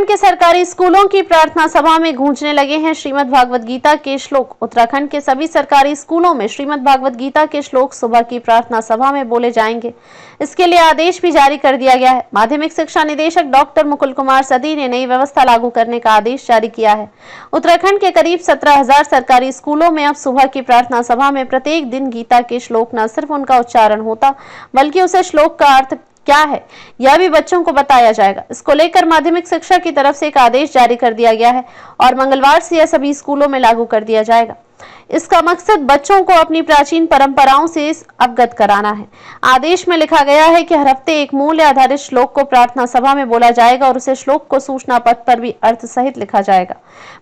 उत्तराखंड के सरकारी स्कूलों की प्रार्थना सभा में गूंजने लगे हैं श्रीमद् भागवत गीता के श्लोक। उत्तराखंड के सभी सरकारी स्कूलों में श्रीमद् भागवत गीता के श्लोक सुबह की प्रार्थना सभा में बोले जाएंगे। इसके लिए आदेश भी जारी कर दिया गया है। माध्यमिक शिक्षा निदेशक डॉक्टर मुकुल कुमार सदी ने नई व्यवस्था लागू करने का आदेश जारी किया है। उत्तराखंड के करीब 17,000 सरकारी स्कूलों में अब सुबह की प्रार्थना सभा में प्रत्येक दिन गीता के श्लोक न सिर्फ उनका उच्चारण होता, बल्कि उसे श्लोक का अर्थ क्या है यह भी बच्चों को बताया जाएगा। इसको लेकर माध्यमिक शिक्षा की तरफ से एक आदेश जारी कर दिया गया है और मंगलवार से यह सभी स्कूलों में लागू कर दिया जाएगा। इसका मकसद बच्चों को अपनी प्राचीन परंपराओं से अवगत कराना है। आदेश में लिखा गया है कि हर हफ्ते एक मूल्य आधारित श्लोक को प्रार्थना सभा में बोला जाएगा और उसे श्लोक को सूचना पत्र पर भी अर्थ सहित लिखा जाएगा।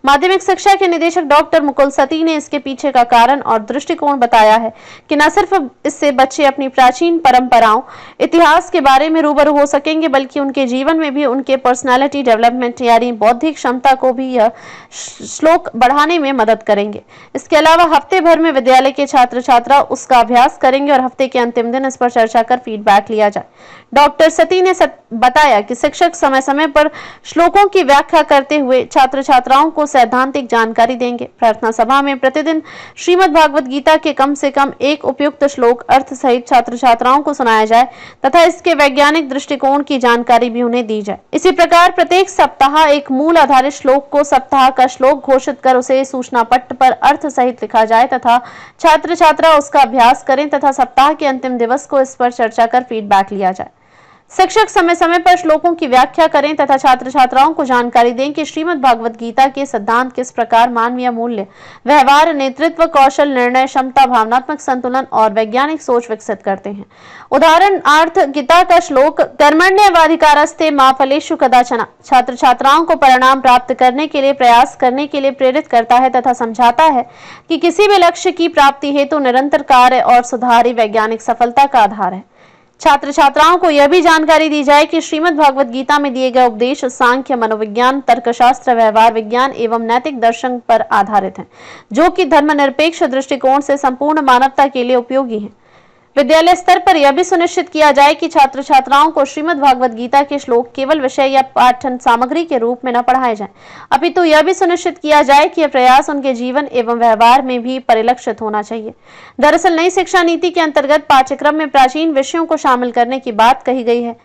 माध्यमिक शिक्षा के निदेशक डॉक्टर मुकुल सती ने इसके पीछे का कारण और दृष्टिकोण बताया है कि न सिर्फ इससे बच्चे अपनी प्राचीन परंपराओं, इतिहास के बारे में रूबरू हो सकेंगे, बल्कि उनके जीवन में भी उनके पर्सनालिटी डेवलपमेंट यानी बौद्धिक क्षमता को भी यह श्लोक बढ़ाने में मदद करेंगे। इसके अलावा हफ्ते भर में विद्यालय के छात्र छात्रा उसका अभ्यास करेंगे और हफ्ते के अंतिम दिन इस पर चर्चा कर फीडबैक लिया जाए। डॉक्टर सती ने बताया कि शिक्षक समय समय पर श्लोकों की व्याख्या करते हुए छात्र छात्राओं को सैद्धांतिक जानकारी देंगे। प्रार्थना सभा में प्रतिदिन श्रीमद् भागवत गीता के कम से कम एक उपयुक्त श्लोक अर्थ सहित छात्र छात्राओं को सुनाया जाए तथा इसके वैज्ञानिक दृष्टिकोण की जानकारी भी उन्हें दी जाए। इसी प्रकार प्रत्येक सप्ताह एक मूल आधारित श्लोक को सप्ताह का श्लोक घोषित कर उसे सूचना पट्ट पर अर्थ सहित लिखा जाए तथा छात्र छात्रा उसका अभ्यास करें तथा सप्ताह के अंतिम दिवस को इस पर चर्चा कर फीडबैक लिया जाए। शिक्षक समय समय पर श्लोकों की व्याख्या करें तथा छात्र छात्राओं को जानकारी दें कि श्रीमद् भागवत गीता के सिद्धांत किस प्रकार मानवीय मूल्य, व्यवहार, नेतृत्व कौशल, निर्णय क्षमता, भावनात्मक संतुलन और वैज्ञानिक सोच विकसित करते हैं। उदाहरणार्थ गीता का श्लोक कर्मण्येवाधिकारस्ते मा फलेषु कदाचन छात्र छात्राओं को परिणाम प्राप्त करने के लिए प्रयास करने के लिए प्रेरित करता है तथा समझाता है कि किसी भी लक्ष्य की प्राप्ति हेतु निरंतर कार्य और सुधार ही वैज्ञानिक सफलता का आधार है। छात्र छात्राओं को यह भी जानकारी दी जाए कि श्रीमद् भागवत गीता में दिए गए उपदेश सांख्य, मनोविज्ञान, तर्कशास्त्र, व्यवहार विज्ञान एवं नैतिक दर्शन पर आधारित हैं, जो कि धर्मनिरपेक्ष दृष्टिकोण से संपूर्ण मानवता के लिए उपयोगी हैं। विद्यालय स्तर पर यह भी सुनिश्चित किया जाए कि छात्र छात्राओं को श्रीमद् भागवत गीता के श्लोक केवल विषय या पाठन सामग्री के रूप में न पढ़ाए जाएं, अपितु यह भी सुनिश्चित किया जाए कि यह प्रयास उनके जीवन एवं व्यवहार में भी परिलक्षित होना चाहिए। दरअसल नई शिक्षा नीति के अंतर्गत पाठ्यक्रम में प्राचीन विषयों को शामिल करने की बात कही गई है,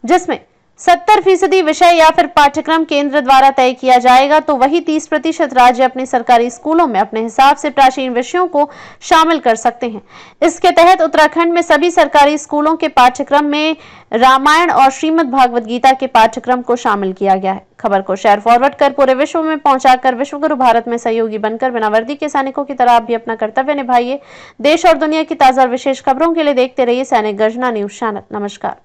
जिसमें 70% विषय या फिर पाठ्यक्रम केंद्र द्वारा तय किया जाएगा, तो वही 30% राज्य अपने सरकारी स्कूलों में अपने हिसाब से प्राचीन विषयों को शामिल कर सकते हैं। इसके तहत उत्तराखंड में सभी सरकारी स्कूलों के पाठ्यक्रम में रामायण और श्रीमद् भागवत गीता के पाठ्यक्रम को शामिल किया गया है। खबर को शेयर फॉरवर्ड कर पूरे विश्व में पहुंचाकर विश्वगुरु भारत में सहयोगी बनकर बिना वर्दी के सैनिकों की तरह आप भी अपना कर्तव्य निभाइए। देश और दुनिया की ताजा और विशेष खबरों के लिए देखते रहिए सैनिक गर्जना न्यूज चैनल। नमस्कार।